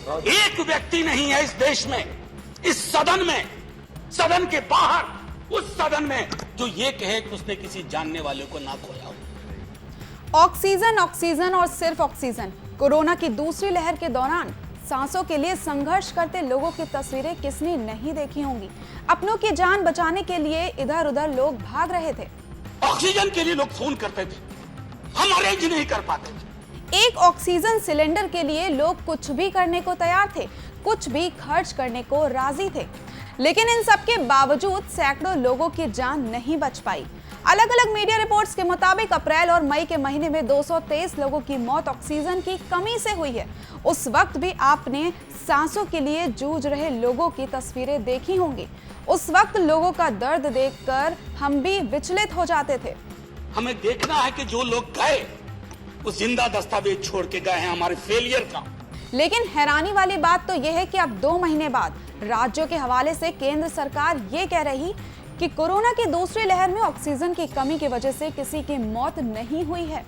एक व्यक्ति नहीं है इस देश में, इस सदन में, सदन के बाहर, उस सदन में जो ये कहे कि उसने किसी जानने वाले को ना खोया हो। ऑक्सीजन, ऑक्सीजन और सिर्फ ऑक्सीजन। कोरोना की दूसरी लहर के दौरान सांसों के लिए संघर्ष करते लोगों की तस्वीरें किसने नहीं देखी होंगी। अपनों की जान बचाने के लिए इधर उधर लोग भाग रहे थे। ऑक्सीजन के लिए लोग फोन करते थे, हम अरेंज नहीं कर पाते थे। एक ऑक्सीजन सिलेंडर के लिए लोग कुछ भी करने को तैयार थे, कुछ भी खर्च करने को राजी थे। लेकिन इन सब के बावजूद सैकड़ों लोगों की जान नहीं बच पाई। अलग अलग मीडिया रिपोर्ट्स के मुताबिक अप्रैल और मई के महीने में 223 लोगों की मौत ऑक्सीजन की कमी से हुई है। उस वक्त भी आपने सांसों के लिए जूझ रहे लोगों की तस्वीरें देखी होंगी। उस वक्त लोगों का दर्द देखकर हम भी विचलित हो जाते थे। हमें देखना है कि जो लोग गए वो जिंदा दस्तावेज छोड़ के गए हैं हमारे फेलियर का। लेकिन हैरानी वाली बात तो यह है कि अब 2 महीने बाद राज्यों के हवाले से केंद्र सरकार ये कह रही कि कोरोना की दूसरी लहर में ऑक्सीजन की कमी की वजह से किसी की मौत नहीं हुई है।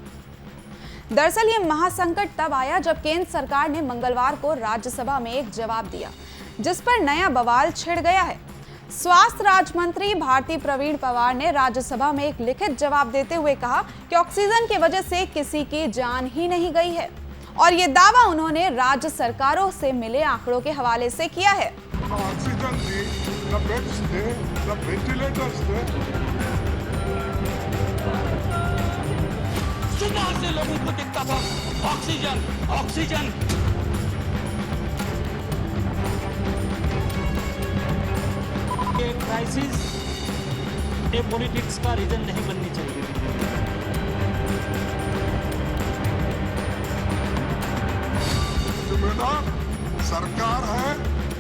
दरअसल ये महासंकट तब आया जब केंद्र सरकार ने मंगलवार को राज्यसभा में एक जवाब दिया, जिस पर नया बवाल छिड़ गया है। स्वास्थ्य राज्य मंत्री भारती प्रवीण पवार ने राज्यसभा में एक लिखित जवाब देते हुए कहा कि ऑक्सीजन की वजह से किसी की जान ही नहीं गई है, और ये दावा उन्होंने राज्य सरकारों से मिले आंकड़ों के हवाले से किया है। ऑक्सीजन थी, न बेड्स थे, न वेंटिलेटर्स थे। सुबह से लोगों को दिखता था ऑक्सीजन, ऑक्सीजन। ये क्राइसिस ये पॉलिटिक्स का रीजन नहीं बननी चाहिए। जिम्मेदार सरकार है,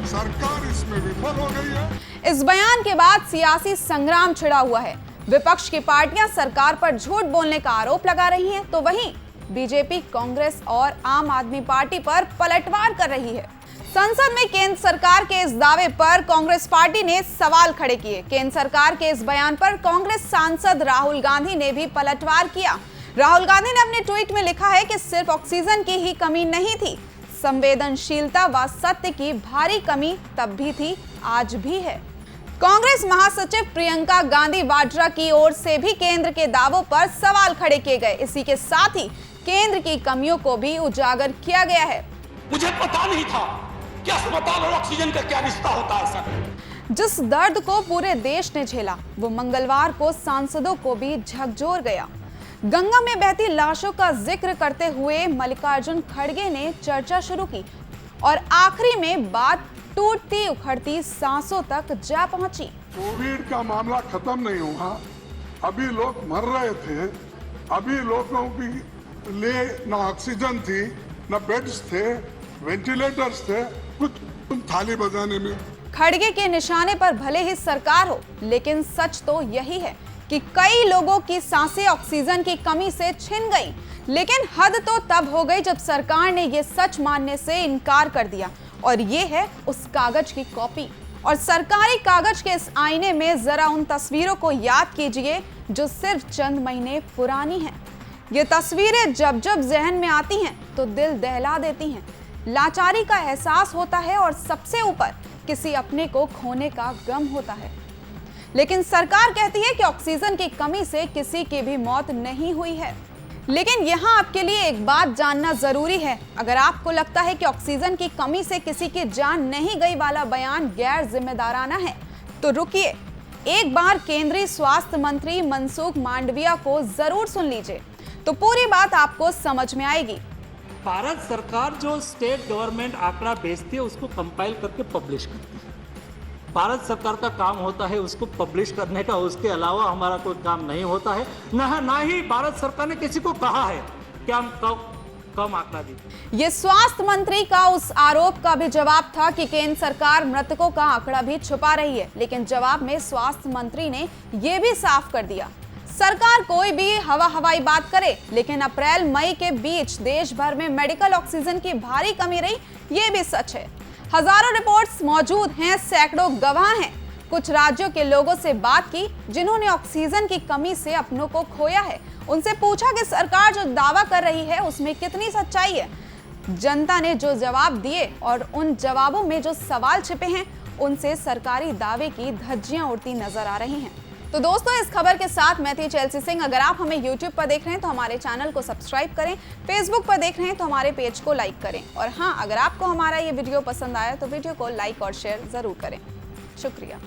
सरकार इसमें विफल हो गई है। इस बयान के बाद सियासी संग्राम छिड़ा हुआ है। विपक्ष की पार्टियां सरकार पर झूठ बोलने का आरोप लगा रही हैं, तो वहीं बीजेपी, कांग्रेस और आम आदमी पार्टी पर पलटवार कर रही है। संसद में केंद्र सरकार के इस दावे पर कांग्रेस पार्टी ने सवाल खड़े किए। केंद्र सरकार के इस बयान पर कांग्रेस सांसद राहुल गांधी ने भी पलटवार किया। राहुल गांधी ने अपने ट्वीट में लिखा है कि सिर्फ ऑक्सीजन की ही कमी नहीं थी, संवेदनशीलता व सत्य की भारी कमी तब भी थी, आज भी है। कांग्रेस महासचिव प्रियंका गांधी वाड्रा की ओर से भी केंद्र के दावों पर सवाल खड़े किए गए। इसी के साथ ही केंद्र की कमियों को भी उजागर किया गया है। मुझे पता नहीं था कि अस्पताल और ऑक्सीजन का क्या रिश्ता होता है सर। जिस दर्द को पूरे देश ने झेला, वो मंगलवार को सांसदों को भी झकझोर गया। गंगा में बहती लाशों का जिक्र करते हुए मल्लिकार्जुन खड़गे ने चर्चा शुरू की और आखिरी में बात टूटती उखड़ती सांसों तक जा पहुंची। कोविड का मामला खत्म नहीं हुआ, अभी लोग मर रहे थे, अभी लोगों के लिए न ऑक्सीजन थी, न बेड्स थे, वेंटिलेटर्स थे, कुछ थाली बजाने में। खड़गे के निशाने पर भले ही सरकार हो, लेकिन सच तो यही है कि कई लोगों की सांसें ऑक्सीजन की कमी से छिन गई। लेकिन हद तो तब हो गई जब सरकार ने यह सच मानने से इनकार कर दिया, और ये है उस कागज की कॉपी। और सरकारी कागज के इस आईने में जरा उन तस्वीरों को याद कीजिए जो सिर्फ चंद महीने पुरानी हैं। ये तस्वीरें जब जब जहन में आती हैं तो दिल दहला देती हैं। लाचारी का एहसास होता है और सबसे ऊपर किसी अपने को खोने का गम होता है। लेकिन सरकार कहती है कि ऑक्सीजन की कमी से किसी की भी मौत नहीं हुई है। लेकिन यहाँ आपके लिए एक बात जानना जरूरी है। अगर आपको लगता है कि ऑक्सीजन की कमी से किसी की जान नहीं गई वाला बयान गैर जिम्मेदाराना है, तो रुकिए, एक बार केंद्रीय स्वास्थ्य मंत्री मनसुख मांडविया को जरूर सुन लीजिए, तो पूरी बात आपको समझ में आएगी। भारत सरकार जो स्टेट गवर्नमेंट आंकड़ा भेजती है उसको कंपाइल करके पब्लिश करती है। भारत सरकार का काम होता है उसको पब्लिश करने का, उसके अलावा हमारा कोई काम नहीं होता है। ना ही भारत सरकार ने किसी को कहा है कि हम कम आंकड़ा दी। ये स्वास्थ्य मंत्री का उस आरोप का भी जवाब था कि केंद्र सरकार मृतकों का आंकड़ा भी छुपा रही है। लेकिन जवाब में स्वास्थ्य मंत्री ने यह भी साफ कर दिया, सरकार कोई भी हवाई बात करे, लेकिन अप्रैल मई के बीच देश भर में मेडिकल ऑक्सीजन की भारी कमी रही, ये भी सच है। हजारों रिपोर्ट्स मौजूद हैं, सैकड़ों गवाह हैं। कुछ राज्यों के लोगों से बात की जिन्होंने ऑक्सीजन की कमी से अपनों को खोया है। उनसे पूछा कि सरकार जो दावा कर रही है उसमें कितनी सच्चाई है। जनता ने जो जवाब दिए और उन जवाबों में जो सवाल छिपे हैं, उनसे सरकारी दावे की धज्जियां उड़ती नजर आ रही हैं। तो दोस्तों, इस खबर के साथ मैं थी चेल्सी सिंह। अगर आप हमें YouTube पर देख रहे हैं तो हमारे चैनल को सब्सक्राइब करें, Facebook पर देख रहे हैं तो हमारे पेज को लाइक करें, और हाँ, अगर आपको हमारा ये वीडियो पसंद आया तो वीडियो को लाइक और शेयर जरूर करें। शुक्रिया।